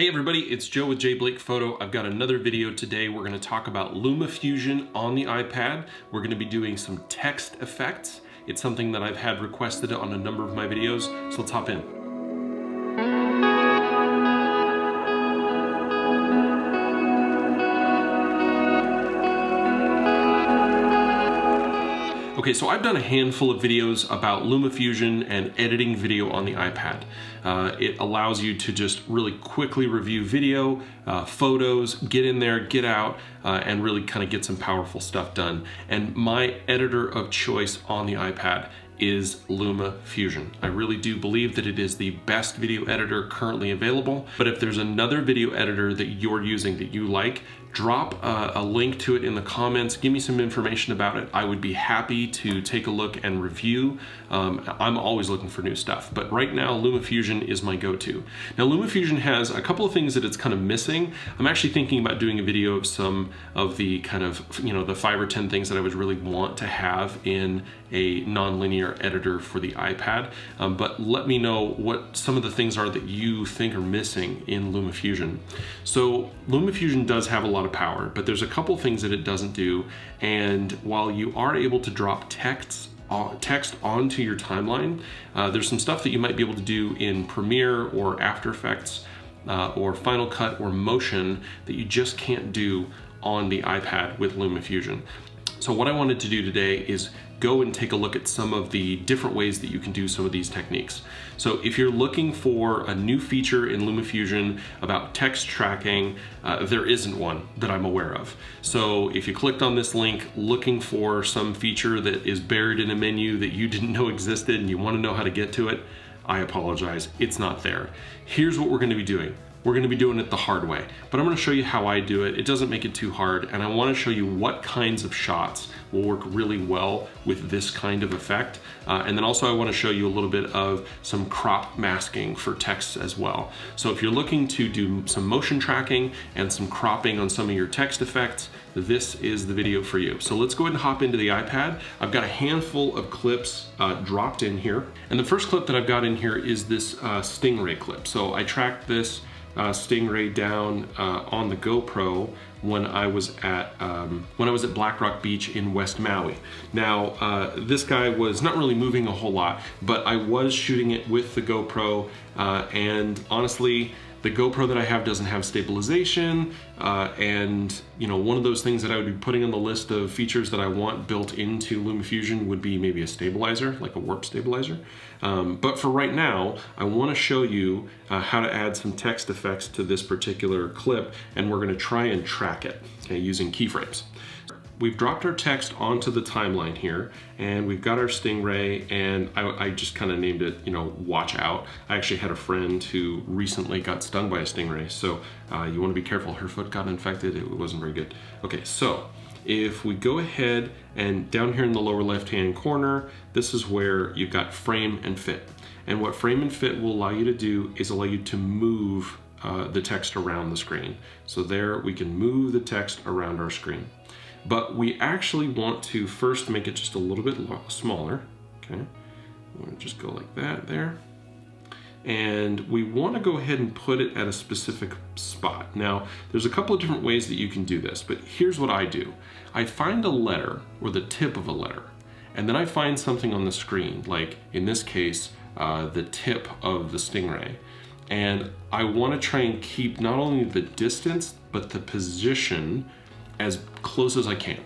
Hey everybody, it's Joe with J Blake Photo. I've got another video today. We're going to talk about LumaFusion on the iPad. We're going to be doing some text effects. It's something that I've had requested on a number of my videos, so let's hop in. Okay, so I've done a handful of videos about LumaFusion and editing video on the iPad. It allows you to just really quickly review video, photos, get in there, get out, and really kind of get some powerful stuff done. And my editor of choice on the iPad is LumaFusion. I really do believe that it is the best video editor currently available, but if there's another video editor that you're using that you like, drop a link to it in the comments, give me some information about it. I would be happy to take a look and review. I'm always looking for new stuff, but right now LumaFusion is my go-to. Now LumaFusion has a couple of things that it's kind of missing. I'm actually thinking about doing a video of some of the kind of, the 5 or 10 things that I would really want to have in a non-linear editor for the iPad, but let me know what some of the things are that you think are missing in LumaFusion. So LumaFusion does have a lot of power, but there's a couple things that it doesn't do, and while you are able to drop text onto your timeline, there's some stuff that you might be able to do in Premiere or After Effects or Final Cut or Motion that you just can't do on the iPad with LumaFusion. So what I wanted to do today is go and take a look at some of the different ways that you can do some of these techniques. So if you're looking for a new feature in LumaFusion about text tracking, there isn't one that I'm aware of. So if you clicked on this link looking for some feature that is buried in a menu that you didn't know existed and you want to know how to get to it, I apologize, it's not there. Here's what we're going to be doing. We're going to be doing it the hard way, but I'm going to show you how I do it. It doesn't make it too hard, and I want to show you what kinds of shots will work really well with this kind of effect. And then also I want to show you a little bit of some crop masking for text as well. So if you're looking to do some motion tracking and some cropping on some of your text effects, this is the video for you. So let's go ahead and hop into the iPad. I've got a handful of clips dropped in here. And the first clip that I've got in here is this stingray clip. So I tracked this stingray down on the GoPro when I was at Black Rock Beach in West Maui. Now this guy was not really moving a whole lot, but I was shooting it with the GoPro, and honestly the GoPro that I have doesn't have stabilization, and one of those things that I would be putting on the list of features that I want built into LumaFusion would be maybe a stabilizer, like a warp stabilizer. But for right now, I want to show you how to add some text effects to this particular clip, and we're going to try and track it, okay, using keyframes. We've dropped our text onto the timeline here, and we've got our stingray, and I just kind of named it, watch out. I actually had a friend who recently got stung by a stingray, so you want to be careful. Her foot got infected. It wasn't very good. Okay, so if we go ahead and down here in the lower left-hand corner, this is where you've got frame and fit. And what frame and fit will allow you to do is allow you to move the text around the screen. So there we can move the text around our screen. But we actually want to first make it just a little bit smaller, okay? I'm gonna just go like that there. And we want to go ahead and put it at a specific spot. Now, there's a couple of different ways that you can do this, but here's what I do. I find a letter, or the tip of a letter, and then I find something on the screen, like in this case, the tip of the stingray. And I want to try and keep not only the distance, but the position as close as I can.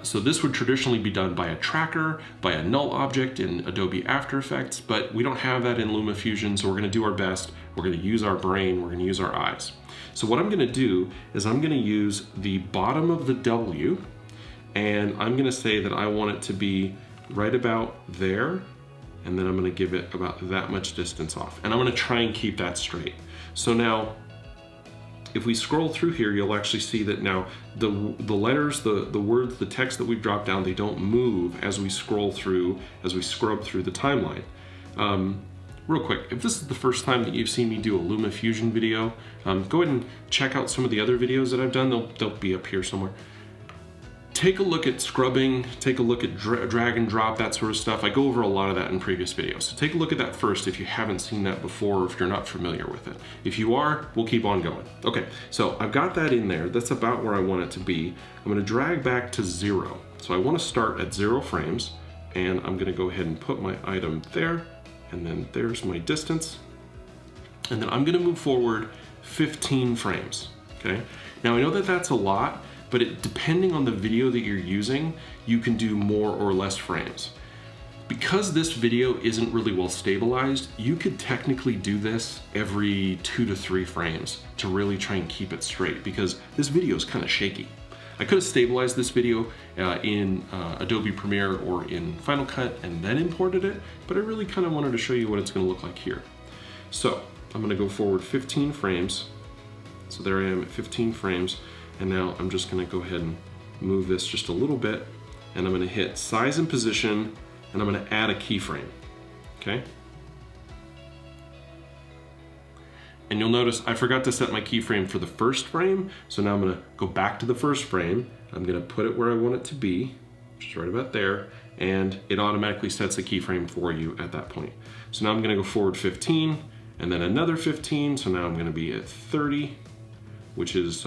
So this would traditionally be done by a tracker, by a null object in Adobe After Effects, but we don't have that in LumaFusion, so we're gonna do our best. We're gonna use our brain, we're gonna use our eyes. So what I'm gonna do is I'm gonna use the bottom of the W, and I'm gonna say that I want it to be right about there, and then I'm gonna give it about that much distance off. And I'm gonna try and keep that straight. So now, if we scroll through here, you'll actually see that now the letters, the words, the text that we've dropped down, they don't move as we scroll through, as we scrub through the timeline. Real quick, if this is the first time that you've seen me do a LumaFusion video, go ahead and check out some of the other videos that I've done. They'll be up here somewhere. take a look at scrubbing, take a look at drag and drop, that sort of stuff. I go over a lot of that in previous videos. So take a look at that first if you haven't seen that before, or if you're not familiar with it. If you are, we'll keep on going. Okay, so I've got that in there. That's about where I want it to be. I'm gonna drag back to 0. So I wanna start at 0 frames, and I'm gonna go ahead and put my item there, and then there's my distance. And then I'm gonna move forward 15 frames, okay? Now I know that that's a lot, but depending on the video that you're using, you can do more or less frames. Because this video isn't really well stabilized, you could technically do this every 2 to 3 frames to really try and keep it straight, because this video is kind of shaky. I could have stabilized this video in Adobe Premiere or in Final Cut and then imported it, but I really kind of wanted to show you what it's going to look like here. So I'm going to go forward 15 frames. So there I am at 15 frames. And now I'm just gonna go ahead and move this just a little bit, and I'm gonna hit size and position, and I'm gonna add a keyframe, okay? And you'll notice I forgot to set my keyframe for the first frame, so now I'm gonna go back to the first frame, I'm gonna put it where I want it to be, just right about there, and it automatically sets a keyframe for you at that point. So now I'm gonna go forward 15, and then another 15, so now I'm gonna be at 30, which is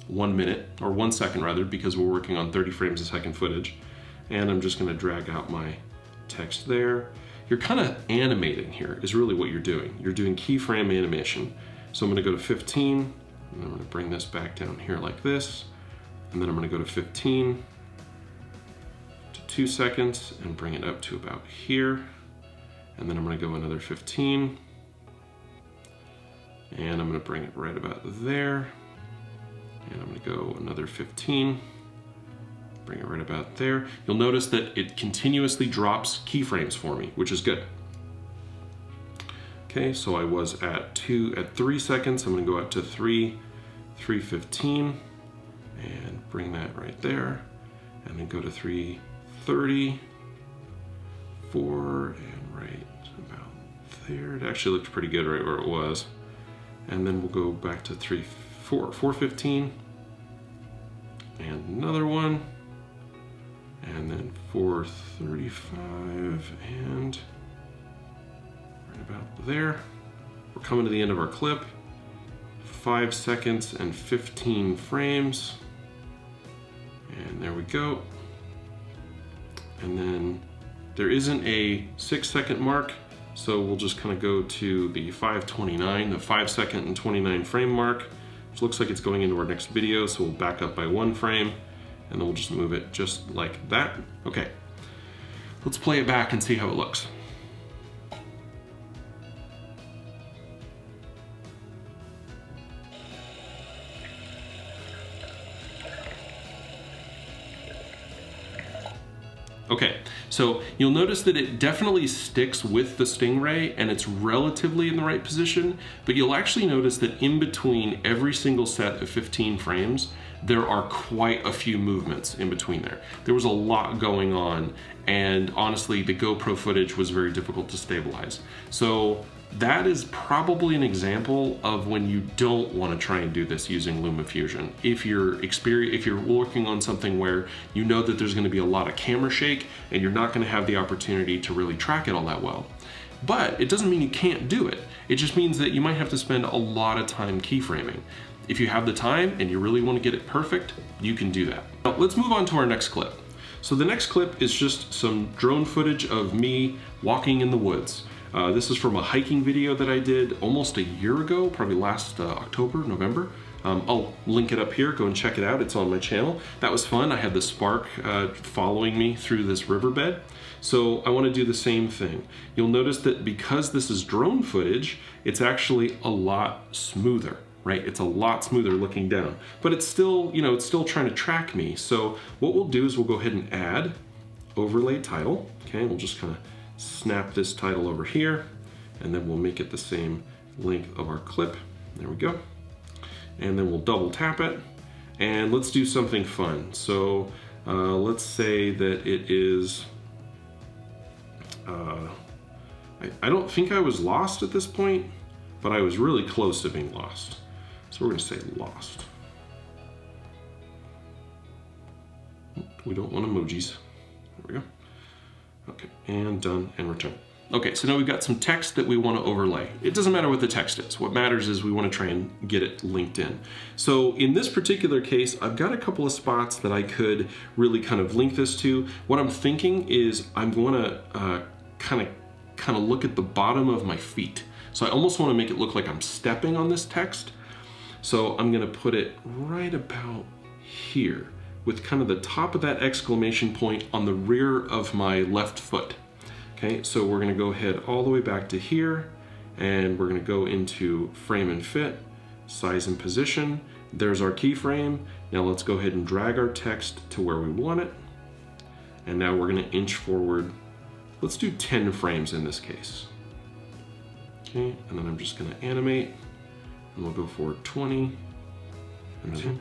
1 minute, or 1 second rather, because we're working on 30 frames a second footage. And I'm just gonna drag out my text there. You're kind of animating here is really what you're doing. You're doing keyframe animation. So I'm gonna go to 15, and I'm gonna bring this back down here like this, and then I'm gonna go to 15 to 2 seconds and bring it up to about here. And then I'm gonna go another 15, and I'm gonna bring it right about there. And I'm gonna go another 15, bring it right about there. You'll notice that it continuously drops keyframes for me, which is good. Okay, so I was at 3 seconds. I'm gonna go up to 3:15, and bring that right there. And then go to 3:30, 4, and right about there. It actually looked pretty good right where it was. And then we'll go back to 4:15, and another one, and then 4:35, and right about there. We're coming to the end of our clip. 5 seconds and 15 frames, and there we go. And then there isn't a 6-second mark, so we'll just kind of go to the 5:29, the 5 second and 29 frame mark. Which looks like it's going into our next video, so we'll back up by 1 frame, and then we'll just move it just like that. Okay, let's play it back and see how it looks. Okay, so you'll notice that it definitely sticks with the stingray and it's relatively in the right position, but you'll actually notice that in between every single set of 15 frames, there are quite a few movements in between there. There was a lot going on, and honestly, the GoPro footage was very difficult to stabilize. So that is probably an example of when you don't want to try and do this using LumaFusion. If you're working on something where you know that there's going to be a lot of camera shake and you're not going to have the opportunity to really track it all that well. But it doesn't mean you can't do it. It just means that you might have to spend a lot of time keyframing. If you have the time and you really want to get it perfect, you can do that. Now, let's move on to our next clip. So the next clip is just some drone footage of me walking in the woods. This is from a hiking video that I did almost a year ago, probably last October, November. I'll link it up here, go and check it out, it's on my channel. That was fun, I had the spark following me through this riverbed. So I want to do the same thing. You'll notice that because this is drone footage, it's actually a lot smoother, right? It's a lot smoother looking down, but it's still, you know, it's still trying to track me. So what we'll do is we'll go ahead and add overlay title, okay? We'll just kind of snap this title over here, and then we'll make it the same length of our clip. There we go. And then we'll double tap it, and let's do something fun. So let's say that it is, I don't think I was lost at this point, but I was really close to being lost. So we're gonna say lost. We don't want emojis. There we go. Okay, and done, and return. Okay, so now we've got some text that we want to overlay. It doesn't matter what the text is. What matters is we want to try and get it linked in. So in this particular case, I've got a couple of spots that I could really kind of link this to. What I'm thinking is I'm going to kind of look at the bottom of my feet. So I almost want to make it look like I'm stepping on this text. So I'm going to put it right about here with kind of the top of that exclamation point on the rear of my left foot. Okay, so we're going to go ahead all the way back to here, and we're going to go into frame and fit, size and position. There's our keyframe. Now let's go ahead and drag our text to where we want it. And now we're going to inch forward. Let's do 10 frames in this case. Okay, and then I'm just going to animate, and we'll go forward 20, and then.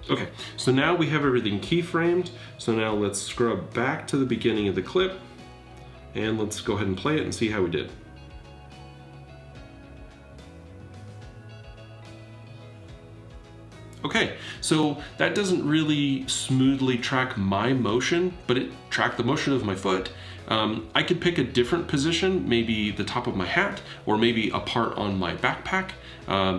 Okay, so now we have everything keyframed. So now let's scrub back to the beginning of the clip, and let's go ahead and play it and see how we did. Okay, so that doesn't really smoothly track my motion, but it tracked the motion of my foot. I could pick a different position, maybe the top of my hat, or maybe a part on my backpack,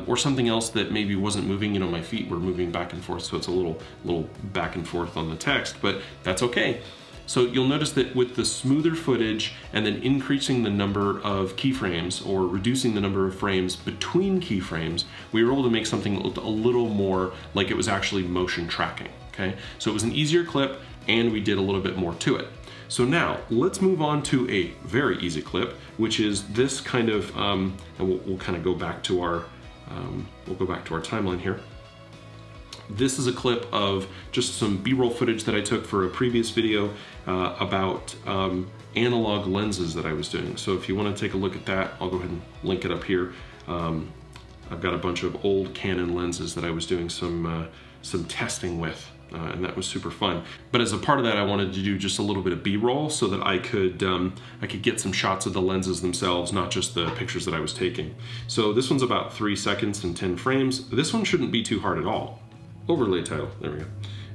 or something else that maybe wasn't moving. You know, my feet were moving back and forth, so it's a little back and forth on the text, but that's okay. So you'll notice that with the smoother footage and then increasing the number of keyframes or reducing the number of frames between keyframes, we were able to make something that looked a little more like it was actually motion tracking, okay? So it was an easier clip and we did a little bit more to it. So now let's move on to a very easy clip, which is this kind of, and we'll kind of go back to our, timeline here. This is a clip of just some B-roll footage that I took for a previous video about analog lenses that I was doing. So if you want to take a look at that, I'll go ahead and link it up here. I've got a bunch of old Canon lenses that I was doing some testing with, and that was super fun. But as a part of that, I wanted to do just a little bit of B-roll so that I could get some shots of the lenses themselves, not just the pictures that I was taking. So this one's about 3 seconds and 10 frames. This one shouldn't be too hard at all. Overlay title, there we go.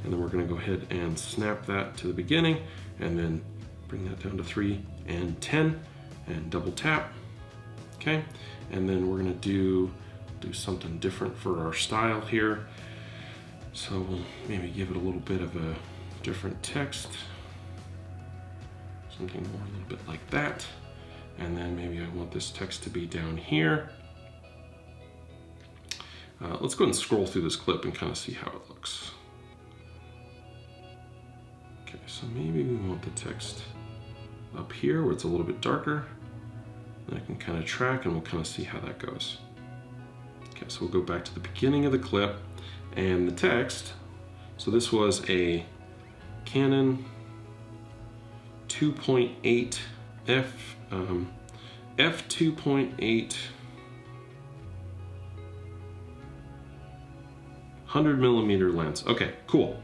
And then we're gonna go ahead and snap that to the beginning and then bring that down to 3 and 10 and double tap, okay? And then we're gonna do something different for our style here. So we'll maybe give it a little bit of a different text, something more a little bit like that. And then maybe I want this text to be down here. Let's go ahead and scroll through this clip and kind of see how it looks. Okay, so maybe we want the text up here where it's a little bit darker. And I can kind of track and we'll kind of see how that goes. Okay, so we'll go back to the beginning of the clip and the text. So this was a Canon 2.8 f2.8 100mm lens. Okay, cool.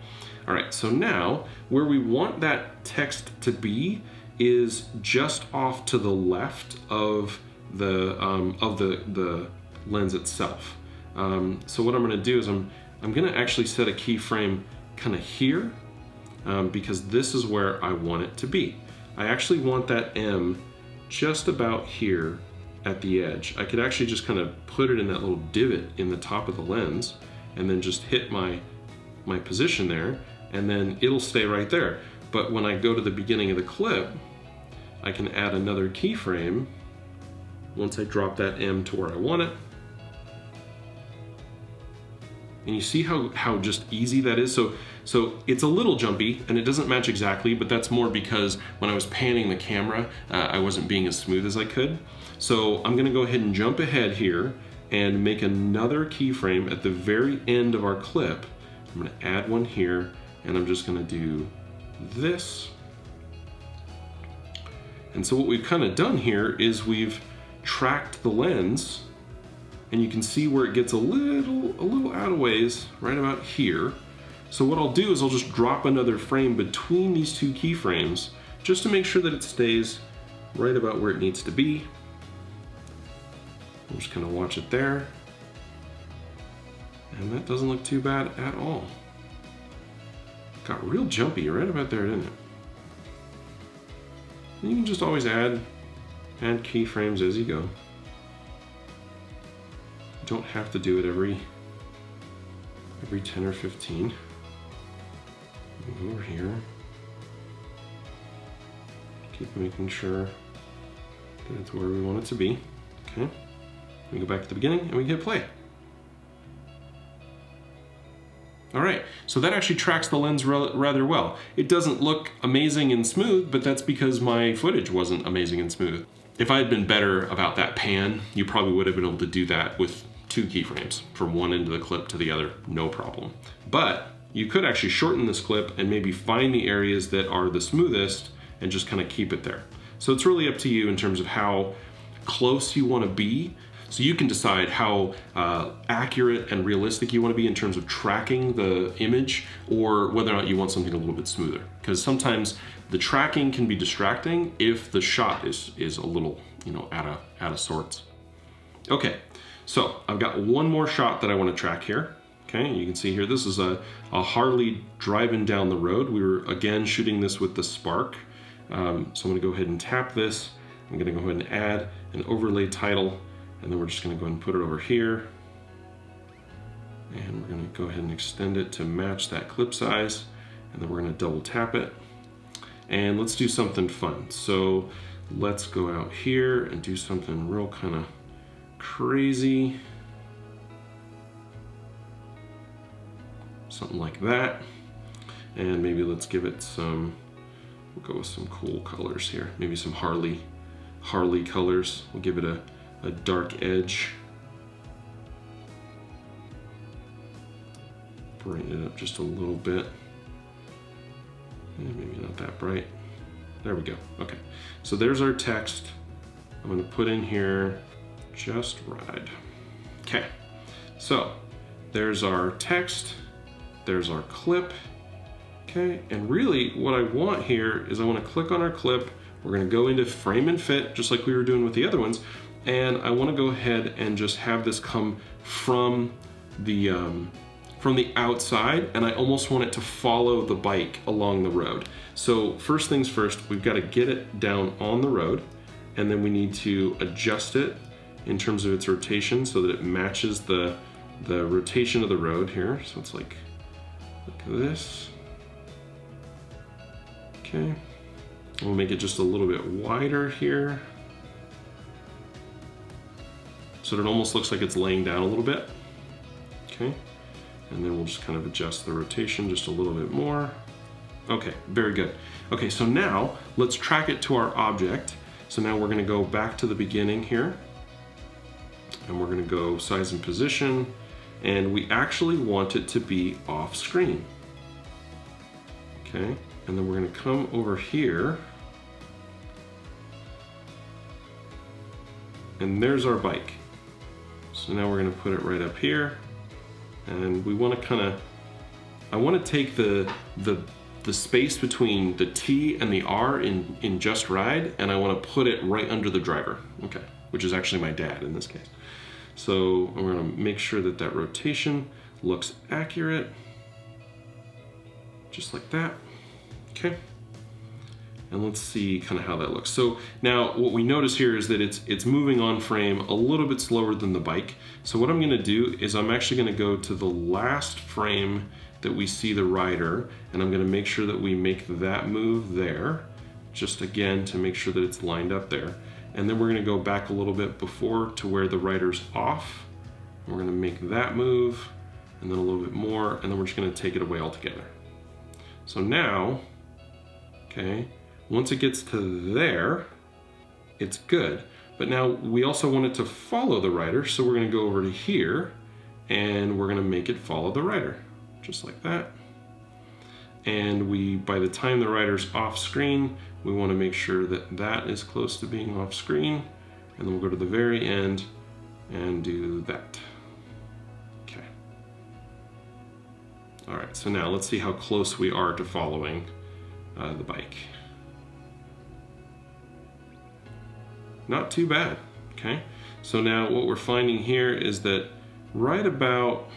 All right, so now where we want that text to be is just off to the left of the lens itself. So what I'm going to do is I'm going to actually set a keyframe kind of here because this is where I want it to be. I actually want that M just about here at the edge. I could actually just kind of put it in that little divot in the top of the lens and then just hit my position there, and then it'll stay right there. But when I go to the beginning of the clip, I can add another keyframe once I drop that M to where I want it. And you see how just easy that is? So it's a little jumpy and it doesn't match exactly, but that's more because when I was panning the camera, I wasn't being as smooth as I could. So I'm gonna go ahead and jump ahead here and make another keyframe at the very end of our clip. I'm gonna add one here, and I'm just gonna do this. And so what we've kind of done here is we've tracked the lens and you can see where it gets a little out of ways, right about here. So what I'll do is I'll just drop another frame between these two keyframes just to make sure that it stays right about where it needs to be. I'm just gonna watch it there. And that doesn't look too bad at all. Got real jumpy right about there, didn't it? And you can just always add keyframes as you go. You don't have to do it every 10 or 15. Move over here. Keep making sure that it's where we want it to be. Okay. We go back to the beginning and we hit play. All right, so that actually tracks the lens rather well. It doesn't look amazing and smooth, but that's because my footage wasn't amazing and smooth. If I had been better about that pan, you probably would have been able to do that with 2 keyframes from one end of the clip to the other, no problem. But you could actually shorten this clip and maybe find the areas that are the smoothest and just kind of keep it there. So it's really up to you in terms of how close you want to be. So you can decide how accurate and realistic you want to be in terms of tracking the image, or whether or not you want something a little bit smoother. Because sometimes the tracking can be distracting if the shot is a little, you know, out of sorts. Okay, so I've got one more shot that I want to track here. Okay, you can see here, this is a Harley driving down the road. We were again shooting this with the Spark. So I'm gonna go ahead and tap this. I'm gonna go ahead and add an overlay title, and then we're just gonna go ahead and put it over here. And we're gonna go ahead and extend it to match that clip size. And then we're gonna double tap it. And let's do something fun. So let's go out here and do something real kind of crazy. Something like that. And maybe let's give it some, we'll go with some cool colors here. Maybe some Harley colors. We'll give it a dark edge. Brighten it up just a little bit. And maybe not that bright. There we go. Okay, so there's our text. I'm gonna put in here, just ride. Okay, so there's our text, there's our clip. Okay, and really what I want here is I want to click on our clip. We're gonna go into frame and fit, just like we were doing with the other ones. And I want to go ahead and just have this come from the outside, and I almost want it to follow the bike along the road. So first things first, we've got to get it down on the road, and then we need to adjust it in terms of its rotation so that it matches the rotation of the road here. So it's like this. Okay, we'll make it just a little bit wider here, so that it almost looks like it's laying down a little bit. Okay, and then we'll just kind of adjust the rotation just a little bit more. Okay, very good. Okay, so now let's track it to our object. So now we're gonna go back to the beginning here, and we're gonna go size and position, and we actually want it to be off screen. Okay, and then we're gonna come over here, and there's our bike. So now we're gonna put it right up here, and we wanna I wanna take the space between the T and the R in Just Ride, and I wanna put it right under the driver, okay, which is actually my dad in this case. So we're gonna make sure that that rotation looks accurate, just like that, okay? And let's see kind of how that looks. So now what we notice here is that it's moving on frame a little bit slower than the bike. So what I'm gonna do is I'm actually gonna go to the last frame that we see the rider, and I'm gonna make sure that we make that move there, just again to make sure that it's lined up there. And then we're gonna go back a little bit before to where the rider's off. And we're gonna make that move, and then a little bit more, and then we're just gonna take it away altogether. So now, okay, once it gets to there, it's good. But now we also want it to follow the rider, so we're gonna go over to here, and we're gonna make it follow the rider, just like that. And by the time the rider's off screen, we wanna make sure that that is close to being off screen, and then we'll go to the very end, and do that. Okay. All right, so now let's see how close we are to following the bike. Not too bad, okay? So now what we're finding here is that right about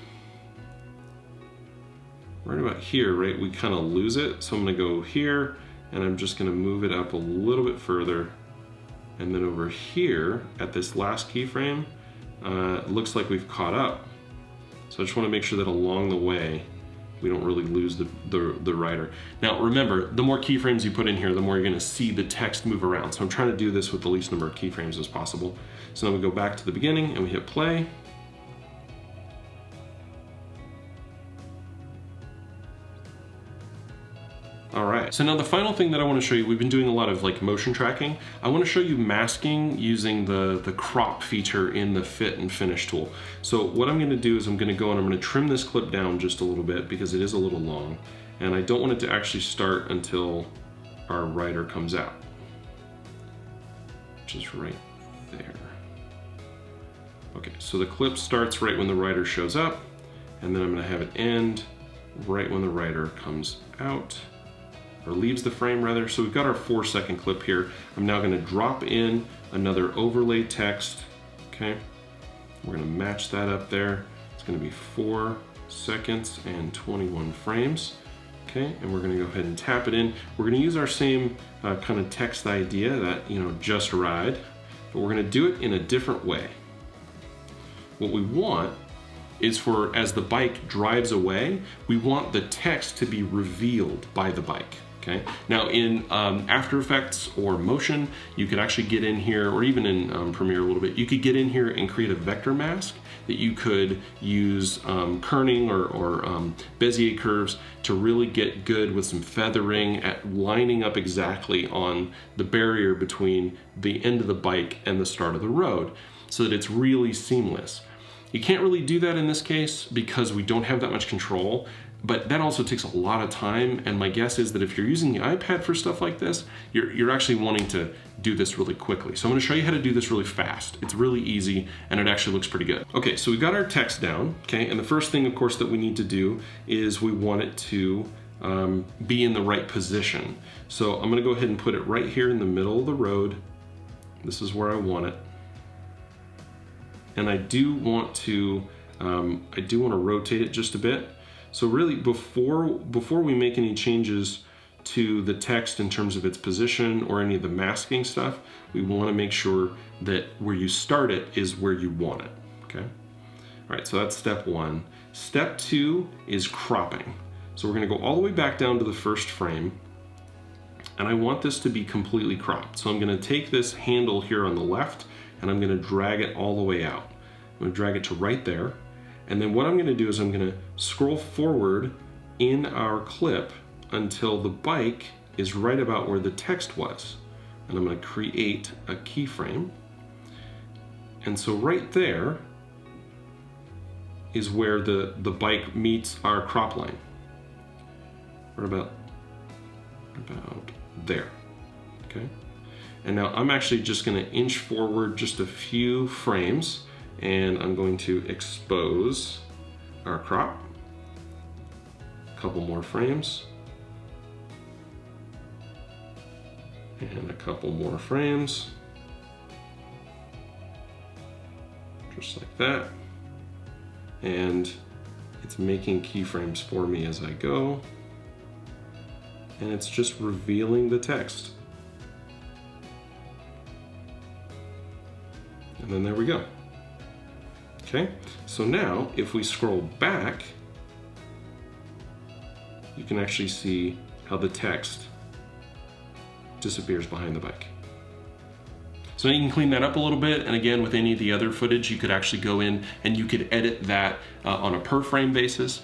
here, right, we kind of lose it. So I'm gonna go here, and I'm just gonna move it up a little bit further. And then over here at this last keyframe, it looks like we've caught up. So I just wanna make sure that along the way, we don't really lose the rider. Now remember, the more keyframes you put in here, the more you're gonna see the text move around. So I'm trying to do this with the least number of keyframes as possible. So now we go back to the beginning and we hit play. All right, so now the final thing that I want to show you, we've been doing a lot of like motion tracking. I want to show you masking using the crop feature in the fit and finish tool. So what I'm going to do is I'm going to go and I'm going to trim this clip down just a little bit because it is a little long, and I don't want it to actually start until our rider comes out, which is right there. Okay, so the clip starts right when the rider shows up, and then I'm going to have it end right when the rider comes out, or leaves the frame rather. So we've got our 4-second clip here. I'm now going to drop in another overlay text. Okay, we're going to match that up there. It's going to be 4 seconds and 21 frames. Okay, and we're going to go ahead and tap it in. We're going to use our same kind of text idea that, you know, just ride, but we're going to do it in a different way. What we want is for, as the bike drives away, we want the text to be revealed by the bike. Okay. Now in After Effects or Motion, you could actually get in here, or even in Premiere a little bit, you could get in here and create a vector mask that you could use kerning or Bezier curves to really get good with some feathering at lining up exactly on the barrier between the end of the bike and the start of the road so that it's really seamless. You can't really do that in this case because we don't have that much control, but that also takes a lot of time, and my guess is that if you're using the iPad for stuff like this, you're actually wanting to do this really quickly. So I'm gonna show you how to do this really fast. It's really easy, and it actually looks pretty good. Okay, so we've got our text down, okay, and the first thing, of course, that we need to do is we want it to be in the right position. So I'm gonna go ahead and put it right here in the middle of the road. This is where I want it. And I do want to rotate it just a bit. So really, before we make any changes to the text in terms of its position or any of the masking stuff, we want to make sure that where you start it is where you want it. Okay. All right. So that's step 1. Step 2 is cropping. So we're going to go all the way back down to the first frame, and I want this to be completely cropped. So I'm going to take this handle here on the left, and I'm going to drag it all the way out. I'm going to drag it to right there. And then what I'm going to do is I'm going to scroll forward in our clip until the bike is right about where the text was. And I'm going to create a keyframe. And so right there is where the bike meets our crop line. Right about there. Okay. And now I'm actually just going to inch forward just a few frames, and I'm going to expose our crop. A couple more frames. And a couple more frames. Just like that. And it's making keyframes for me as I go. And it's just revealing the text. And then there we go. Okay, so now if we scroll back, you can actually see how the text disappears behind the bike. So now you can clean that up a little bit, and again, with any of the other footage, you could actually go in and you could edit that on a per frame basis.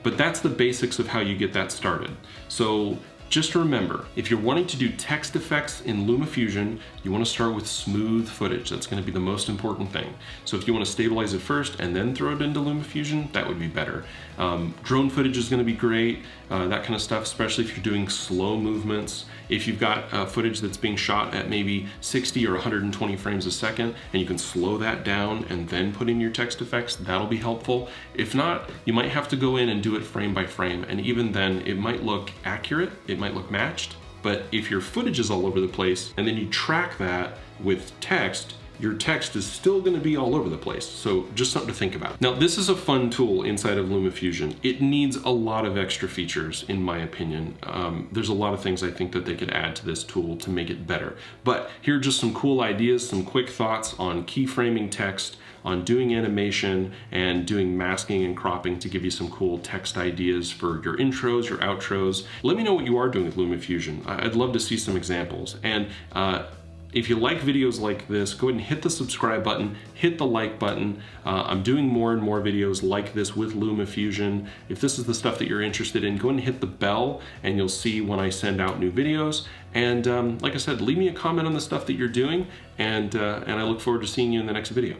But that's the basics of how you get that started. So Just remember, if you're wanting to do text effects in LumaFusion, you want to start with smooth footage. That's going to be the most important thing. So if you want to stabilize it first and then throw it into LumaFusion, that would be better. Drone footage is going to be great, that kind of stuff, especially if you're doing slow movements. If you've got footage that's being shot at maybe 60 or 120 frames a second, and you can slow that down and then put in your text effects, that'll be helpful. If not, you might have to go in and do it frame by frame, and even then it might look accurate, it might look matched, but if your footage is all over the place and then you track that with text, your text is still going to be all over the place. So just something to think about. Now, this is a fun tool inside of LumaFusion. It needs a lot of extra features, in my opinion. There's a lot of things I think that they could add to this tool to make it better. But here are just some cool ideas, some quick thoughts on keyframing text, on doing animation, and doing masking and cropping to give you some cool text ideas for your intros, your outros. Let me know what you are doing with LumaFusion. I'd love to see some examples. And if you like videos like this, go ahead and hit the subscribe button, hit the like button. I'm doing more and more videos like this with LumaFusion. If this is the stuff that you're interested in, go ahead and hit the bell and you'll see when I send out new videos. And like I said, leave me a comment on the stuff that you're doing, and I look forward to seeing you in the next video.